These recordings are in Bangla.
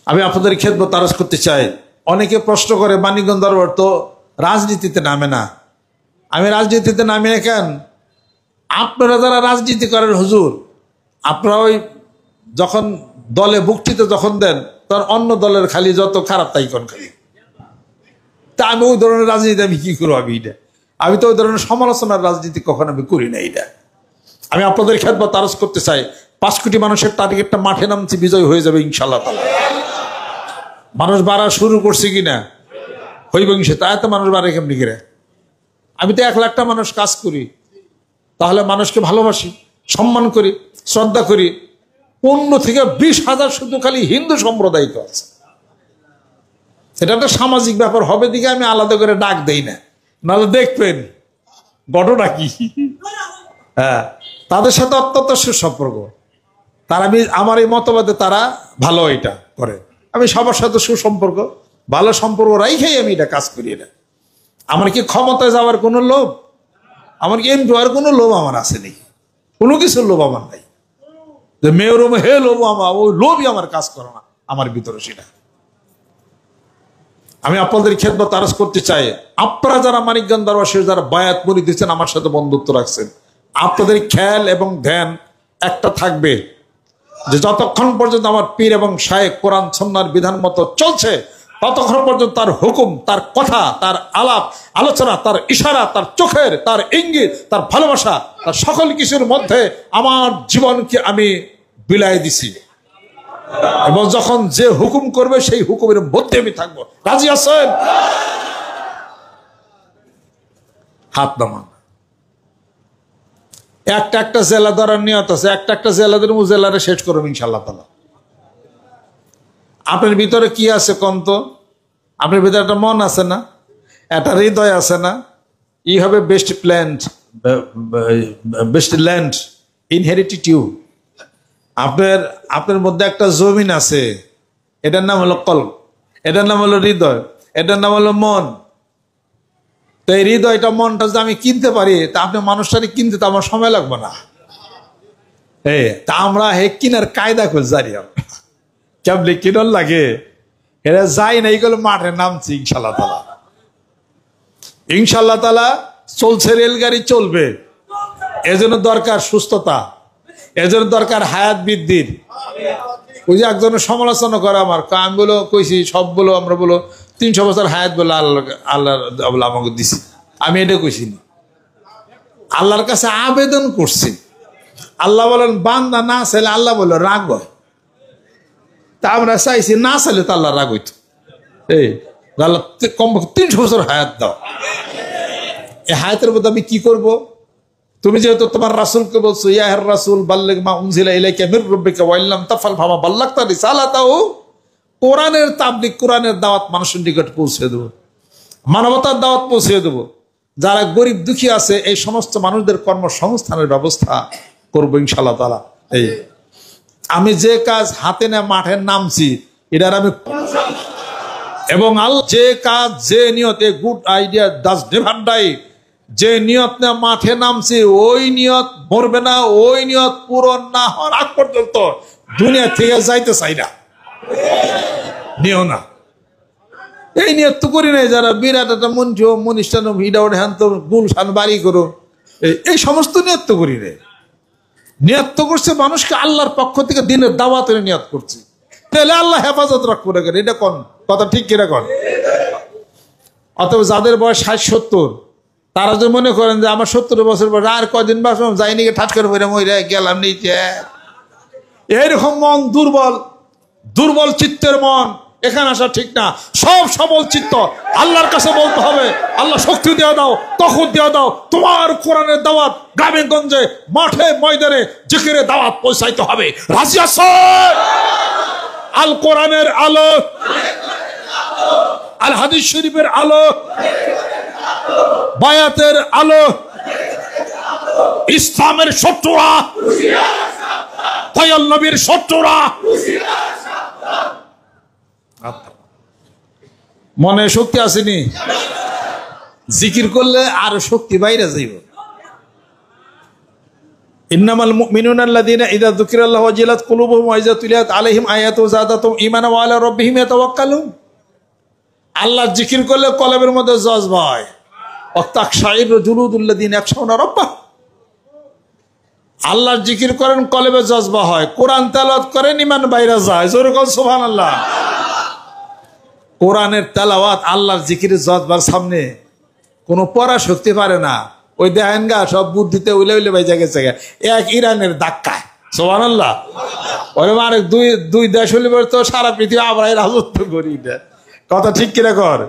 আমি আপনাদের খেদমত আরজ করতে চাই, অনেকে প্রশ্ন করে মানিকগঞ্জ দরবার তো রাজনীতিতে নামে না। আমি রাজনীতিতে নামি না কেন? আপনারা যারা রাজনীতি করেন হুজুর, আপনারা ওই যখন দলে বক্তৃতা যখন দেন তখন অন্য দলের খালি যত খারাপ তাই কোন খালি। তা আমি ওই ধরনের রাজনীতি আমি কি করবো? আমি তো ওই ধরনের সমালোচনার রাজনীতি কখনো আমি করি না। এটা আমি আপনাদের খেদমত আরজ করতে চাই, 5 কোটি মানুষের টার্গেটটা মাঠে নামছি, বিজয় হয়ে যাবে ইনশাআল্লাহ তাআলা। মানুষ বাড়া শুরু করছে কিনা হইব ইনশাআল্লাহ। তাই তো মানুষ বাড়ে কেমনি করে? আমি তো 1 লাখটা মানুষ কাজ করি, তাহলে মানুষকে ভালোবাসি, সম্মান করি, শ্রদ্ধা করি। 15 থেকে 20,000 শুধু খালি হিন্দু সম্প্রদায়িক আছে। এটা একটা সামাজিক ব্যাপার হবে দিকে আমি আলাদা করে ডাক দেই না, নাহলে দেখবেন ঘটনা কি। হ্যাঁ, তাদের সাথে অত্যন্ত সুসম্পর্ক। তারা আমার এই মতবাদে তারা ভালো এটা করে। আমি সবার সাথে সুসম্পর্ক, ভালো সম্পর্ক রাইখাই আমি এটা কাজ করি। এটা আমার কি ক্ষমতায় যাওয়ার কোনো লোভ, আমার কি এমপি হওয়ার কোনো লোভ আমার আসেনি, কোনো কিছুর লোভ আমার নাই। যে মেয়র হে লোভ, আমার ওই লোভই আমার কাজ করে না আমার ভিতরে। সেটা আমি আপনাদের খেদমত আরজ করতে চাই, আপনারা যারা মানিকগঞ্জ দরবার শরীফ যারা বায়াত মুরিদ দিচ্ছেন, আমার সাথে বন্ধুত্ব রাখছেন, আপনাদের খেয়াল এবং ধ্যান একটা থাকবে যে যতক্ষণ পর্যন্ত আমার পীর এবং শায়েখ কোরআন সুন্নাহর বিধান মতো চলছে, ততক্ষণ পর্যন্ত তার হুকুম, তার কথা, তার আলাপ আলোচনা, তার ইশারা, তার চোখের, তার ইঙ্গিত, তার ভালোবাসা, তার সকল কিছুর মধ্যে আমার জীবনকে আমি বিলায় দিছি। এবং যখন যে হুকুম করবে সেই হুকুমের মধ্যে আমি থাকবো। রাজি আছেন? হাত নামান। একটা জেলা ধরার নিয়ত আছে, একটা জেলা ধরে জেলারে শেষ করবো ইনশাআল্লাহ তাআলা। আপনার ভিতরে কি আছে কোন তো? আপনার ভিতরে একটা মন আছে না, একটা হৃদয় আছে না? ই হবে বেস্ট ল্যান্ড ইনহেরিটেড ইউ। আপনার মধ্যে একটা জমিন আছে, এটার নাম হলো কলব, এটার নাম হলো হৃদয়, এটার নাম হলো মন। তো এই হৃদয়টা মনটা যদি আমি কিনতে পারি, তা আপনি মানুষটাকে কিনতে তো আমার সময় লাগবে না। তা আমরা কিনার কায়দা করে জানি, কেমনি কিনার লাগে এরা যাই না, এইগুলো মাঠে নামছি ইনশাআল্লাহ তাআলা। ইনশাআল্লাহ তাআলা চলছে, রেলগাড়ি চলবে। এজন্য দরকার সুস্থতা, এজন্য দরকার হায়াত বৃদ্ধির। ওই যে একজনের সমালোচনা করে আমার, আমি বলো কইছি সব বলো, আমরা বলো 300 বছর হায়াত বলে আল্লাহ আমাকে দিছি। আমি এটা কইছি না, আল্লাহর কাছে আবেদন করছি। আল্লাহ বলেন বান্দা না চাইলে আল্লাহ বলে রাগ হয়। তা আমরা চাইছি না চাইলে তো আল্লাহ রাগ হইতো। আল্লাহ কমপক্ষে 300 বছর হায়াত দাও। এই হায়াতের মধ্যে আমি কি করব? তুমি যেহেতু তোমার রাসূলকে বলছো, ইয়া আইয়ুহার রাসূল বাল্লিগ মা উনজিলা ইলাইকা মির রাব্বিকা ওয়া ইল্লাম তাফআল ফামা বাল্লাগতা রিসালাতাহু। কোরআনের তাবলীগ, কোরআনের দাওয়াত মানুষের নিকট পৌঁছে দেব, মানবতার দাওয়াত পৌঁছে দেব। যারা গরিব দুঃখী আছে এই সমস্ত মানুষদের কর্মসংস্থানের ব্যবস্থা করবো ইনশাআল্লাহ তাআলা। আমি যে কাজ হাতে না মাঠে নামছি, এটার আমি এবং আল্লাহ যে কাজ যে নিয়ত, a good idea does never die, যে নিয়ত না মাঠে নামছি ওই নিয়ত মরবে না। ওই নিয়ত পূরণ না হওয়ার আগ পর্যন্ত দুনিয়া থেকে যাইতে চাই না, নিও না। এই নিয়ত তো করি নাই যারা বিরাট একটা মঞ্চ মনিষ্ঠান ভিডা ওঠে হ্যান তো গুলশান বাড়ি করো, এই সমস্ত নিয়ত তো করি রে। নিয়ত তো করছে মানুষকে আল্লাহর পক্ষ থেকে দিনের দাওয়াতের নিয়ত করছে, তাহলে আল্লাহ হেফাজত রাখবো না। এটা কোন কথা? ঠিক কিনা কোন? অতএব যাদের বয়স 60-70, তারা যে মনে করেন যে আমার 70 বছর বয়স আর কদিন বাঁচলাম, যাইনি ঠাট করে বইরা মইরা গেলাম নিচে, এইরকম মন দুর্বল চিত্তের মন এখানে আসা ঠিক না। সব সবল চিত্ত আল্লাহর কাছে বলতে হবে, আল্লাহ শক্তি দেওয়া দাও, তখন দেওয়া দাও। তোমার কোরআনের দাওয়াত গ্রামে গঞ্জে মাঠে ময়দানে জিকিরের দাওয়াত পৌঁছাইতে হবে। রাজি আছো? আল কোরআনের আলো, আল হাদিস শরীফের আলো, বায়াতের আলো, ইসলামের শত্রুরা, দয়াল নবীর শত্রুরা। মনে শক্তি আসেনি? জিকির করলে আরো শক্তি বাইরে যাইব। ইন্নামাল মুমিনুনা আল্লাযীনা ইযা যুকিরাল্লাহু ওয়াজিলাত কুলুবুহুম ওয়া ইযা তুলিয়াত আলাইহিম আয়াতুহু যাদাতুহুম ঈমানা ওয়া আলা রাব্বিহিম ইয়াতাওয়াক্কালুন। আল্লাহর জিকির করলে কলবের মধ্যে জজবা হয়। ওয়াতাকশাইরু জুলুদুল্লাযীনা ইয়াখশাউনা রাব্বাহুম। আল্লাহর জিকির করেন কলবে জজবা হয়, কোরআন তেলাওয়াত করেন ঈমান বাইরে যায়। জোরে কোন সুবহানাল্লাহ। কোরআনের তেলাওয়াত আল্লাহর জিকিরের জজবার সামনে কোনো পড়া শক্তি পারে না। ওই দেখেন গা সব বুদ্ধিতে উলে উলে বাইজা গেছে এক ইরানের ধাক্কায়। সুবহানাল্লাহ। ওরে মানে দুই দেশ হলে তো সারা পৃথিবী আমরাই রাজত্ব করি না। কথা ঠিক কিনা কর?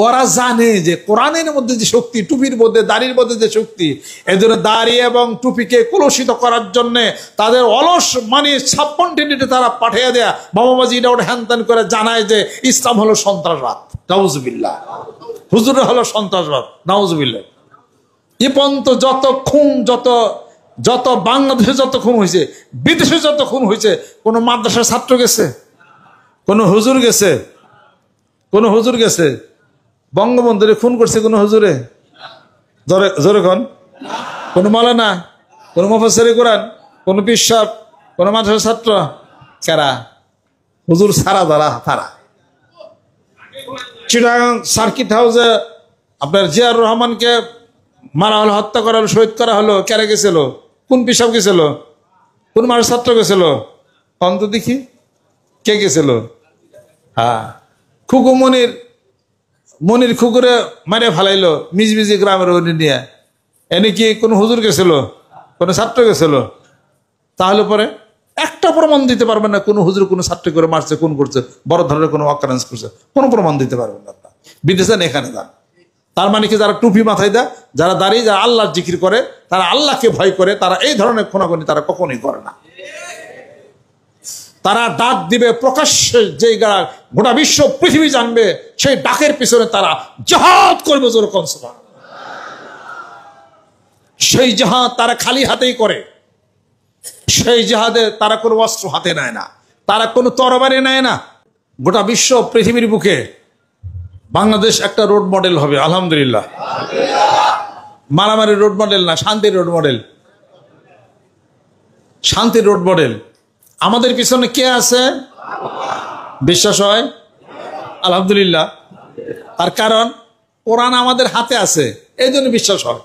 ওরা জানে যে কোরআনের মধ্যে যে শক্তি, টুপির মধ্যে দাড়ির মধ্যে যে শক্তি, এই জন্য দাড়ি এবং টুপিকে কলুষিত করার জন্য তাদের অলস মানে সাবকন্টিনেন্টে তারা পাঠিয়ে দেয়া বাবাবাজি এটা ওটা হ্যান ত্যান করে জানায় যে ইসলাম হলো সন্ত্রাসবাদ। নাউজুবিল্লাহ। হুজুর হলো সন্ত্রাসবাদ। নাউজুবিল্লাহ। এ পর্যন্ত যত খুন, যত বাংলাদেশে যত খুন হয়েছে, বিদেশে যত খুন হয়েছে, কোন মাদ্রাসার ছাত্র গেছে? কোন হুজুর গেছে? কোন হুজুর গেছে? বঙ্গবন্ধুরে খুন করছে কোন হুজুরে? জোরে কোন? কোন মাওলানা, কোন মুফাসসিরে কোরআন, কোন পীর সাহেব, কোন মাদ্রাসার ছাত্র? কারা? হুজুর সারা দ্বারা তারা। চিটাগাং সার্কিট হাউসে আপনার জিয়াউর রহমানকে মারা হলো, হত্যা করা হলো, শহীদ করা হলো, কারা গেছিল? কোন পীর সাহেব গেছিল? কোন মাদ্রাসার ছাত্র গেছিল? অন্ত দেখি কে গেছিল? হ্যাঁ, খুকু মনির খুকুরে মারে ফেলাইলো মিজমিজি গ্রামের নিয়ে। এনে কি কোন হুজুর গেছিল? কোন ছাত্র গেছিল? তাহলে পরে একটা প্রমাণ দিতে পারবেন না কোন হুজুর কোন ছাত্র করে মারছে, কোন করছে, বড় ধরনের কোনো অকারেন্স করছে, কোনো প্রমাণ দিতে পারবেন না। বিদেশে এখানে যান। তার মানে কি যারা টুপি মাথায় দেয়, যারা দাঁড়িয়ে, যারা আল্লাহর জিকির করে, তারা আল্লাহকে ভয় করে, তারা এই ধরনের খুনাখুনি তারা কখনোই করে না। তারা ডাক দিবে প্রকাশ্যে, যে গোটা বিশ্ব পৃথিবী জানবে, সেই ডাকের পিছনে তারা জিহাদ করবে। যেরকম সেই জিহাদ তারা খালি হাতেই করে। সেই জিহাদে তারা কোনো অস্ত্র হাতে নেয় না, তারা কোনো তরবারি নেয় না। গোটা বিশ্ব পৃথিবীর বুকে বাংলাদেশ একটা রোড মডেল হবে, আলহামদুলিল্লাহ। মারামারি রোড মডেল না, শান্তির রোড মডেল। শান্তির রোড মডেল। আমাদের পিছনে কে আছে? বিশ্বাস হয়? আলহামদুলিল্লাহ। তার কারণ কোরআন আমাদের হাতে আছে, এই জন্য বিশ্বাস হয়।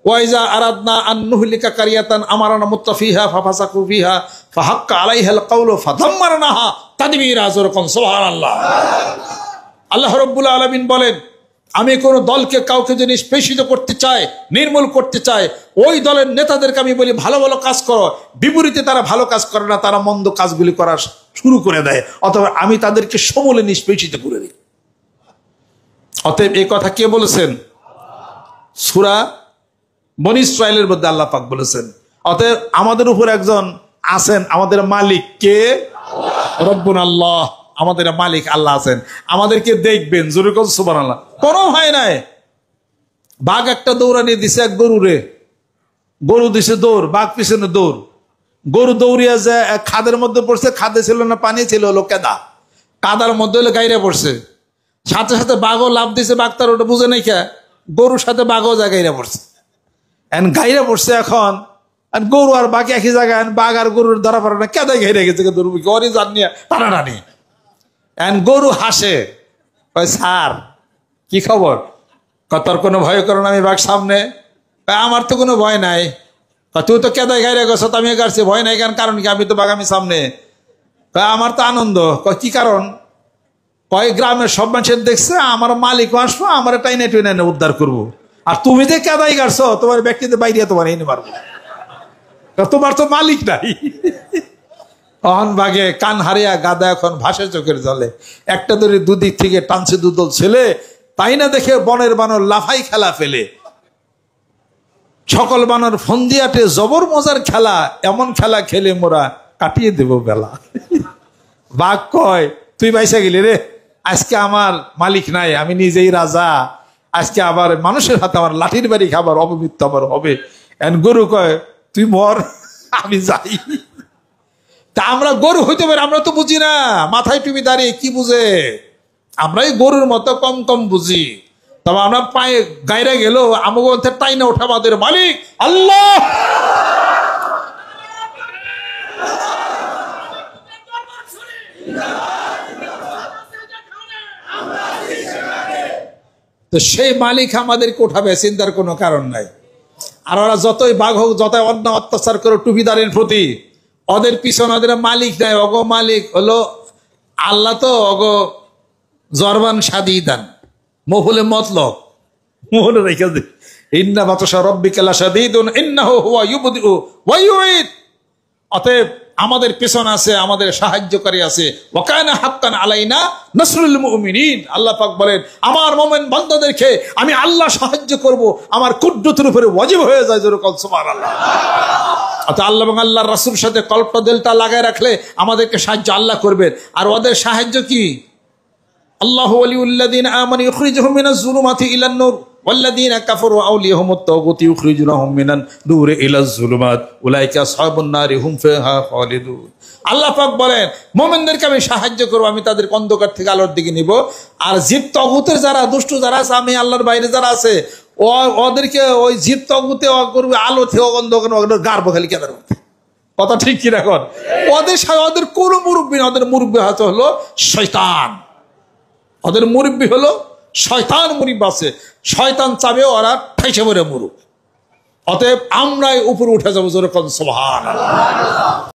ওয়াইজা আরাদনা আন নুহলিকা কারিয়াতান আমারানা মুত্তাফিহা ফাফাসাকু ফিহা ফাহাক্কা আলাইহাল কাউলু ফাদাম্মারনাহা তাদবীরা। যরকম সুবহানাল্লাহ। আল্লাহ রাব্বুল আলামিন বলেন, আমি কোন দলকে কাউকে যদি নিষ্পেষিত করতে চাই, নির্মূল করতে চাই, ওই দলের নেতাদেরকে আমি বলি ভালো ভালো কাজ করো। বিপরীতে তারা ভালো কাজ করে না, তারা মন্দ কাজগুলি করা শুরু করে দেয়, অথবা আমি তাদেরকে সমূলে নিষ্পেষিত করে দিই। অতএব এই কথা কে বলেছেন? সূরা বনী ইসরাঈলের মধ্যে আল্লাহ পাক বলেছেন। অতএব আমাদের উপর একজন আছেন, আমাদের মালিক কে? রব্বুনা আল্লাহ। আমাদের মালিক আল্লাহ আছেন, আমাদেরকে দেখবেন। জোরে কোন সুবহানাল্লাহ। কোনো ভয় নাই। বাঘ একটা দৌড়ানি দিছে এক গরুরে, গরু দিছে দৌড়, বাঘ পিছনে দৌড়। গরু দৌড়িয়া যায় এক খাদের মধ্যে পড়ছে, খাদে ছিল না পানি, ছিল হলো কাদা। কাদার মধ্যে হলো গাইরে পড়ছে। সাথে সাথে বাঘও লাভ দিছে, বাঘ তার ওটা বুঝে নাই খা, গরুর সাথে বাঘও যায় গাইরে পড়ছে। গাইরে পড়ছে এখন গরু আর বাঘ একই জায়গায়, বাঘ আর গরুর ধরা পড়ে না, কেদাই ঘেরে গেছে গরু, গরি জানি টানাটানি। গরু হাসে, স্যার কি খবর? তোর কোনো ভয় করো না, আমি বাঘ সামনে। আমার তো কোনো ভয় নাই। তুই তো কেদাই ঘাইরে গেছ, তো আমি গাড়ছি, ভয় নাই কেন? কারণ কি? আমি তো বাঘ, আমি সামনে। আমার তো আনন্দ। কি কারণ? কয় গ্রামের সব মানুষের দেখছে, আমার মালিক আসবো, আমার টাইনে টুইনে উদ্ধার করবো। আর তুমি যে কেদাই গাড়ছো, তোমার ব্যক্তিতে বাইরে তোমার এনে পারবো, তোমার তো মালিক নাই। অহন বাঘে কান হারিয়া গাদা এখন ভাসে চোখের জলে। একটা ধরে দুদিক থেকে টানছে দুদল ছেলে, তাই না দেখে বনের বানর লাফাই খেলা ফেলে। সকল বানর ফন্দিয়াটে জবর মজার খেলা, এমন খেলা খেলে মোরা কাটিয়ে দেব বেলা। বাঘ কয়, তুই বাইসা গেলি রে, আজকে আমার মালিক নাই, আমি নিজেই রাজা। আজকে আবার মানুষের হাতে আমার লাঠির বাড়ি খাবার অপমৃত্যু আবার হবে। গরু কয়, তুই মর, আমি যাই। তা আমরা গরু হইতে পারি, আমরা তো বুঝি না। মাথায় টুপি দাঁড়িয়ে কি বুঝে? আমরাই গরুর মতো কম কম বুঝি। তবে আমরা পায়ে গাইরা গেল আমাকে টাইনা ওঠা আমাদের মালিক আল্লাহ। তো সেই মালিক আমাদেরকে উঠাবে, চিন্তার কোনো কারণ নাই। আর ওরা যতই বাঘ হোক, যতই অন্য অত্যাচার করে টুপিদারের প্রতি, ওদের পিছনে ওদের মালিক নাই, অগ মালিক হলো আল্লাহ। তো অগ জরবান সাদি দান মফুলে মতলব মনে রেখে দে, ইন্না বাতশা রাব্বিকা লাশাদীদুন ইন্নাহু হুয়া ইউবদিউ ওয়া ইউঈদ। অতএব আমাদের পেছনে আছে, আমাদের সাহায্যকারী আছে। ওয়া কানা হাক্কান আলাইনা নাসরুল মুমিনিন। আল্লাহ পাক বলেন, আমার মুমিন বান্দাদেরকে আমি আল্লাহ সাহায্য করব, আমার কুদরতের উপরে ওয়াজিব হয়ে যায়। যেরকম সুবহানাল্লাহ। অর্থাৎ আল্লাহ এবং আল্লাহর রাসূলের সাথে কল্পটা দিলটা লাগায় রাখলে আমাদেরকে সাহায্য আল্লাহ করবেন। আর ওদের সাহায্য কি? আল্লাহু ওয়ালিউল্লাযিনা আমানু ইখরিজুহুম মিনাজ যুলুমাতি ইলান নূর ওয়াল্লাযিনা কাফারু আউলিয়াহুমুত তাগুত ইখরিজুনাহুম মিনান নূরি ইলাজ যুলুমাত উলাইকা আসহাবুন নারি হুম ফিহা খালিদুন। আল্লাহ পাক বলেন, মুমিনদেরকে আমি সাহায্য করব, আমি তাদের অন্ধকার থেকে আলোর দিকে নিব। আর জিব তাগুতের যারা দুষ্ট যারা আছে, আমি আল্লাহর বাইরে যারা আছে, ওদেরকে ওই জিব তাগুতে করবে আলো থেকে অন্ধকার গারবো খালি কেদার। কথা ঠিক কি রাখুন? ওদের কোনো মুরব্বী না, ওদের মুরব্বী হয়তো হলো শয়তান। ওদের মুরব্বী হলো শয়তান, মুরব্বী আছে। শয়তান চাবে ওরা ঠাইসে মরে মুরুক। অতএব আমরাই উপরে উঠে যাবো। যেরকম সুবহানাল্লাহ।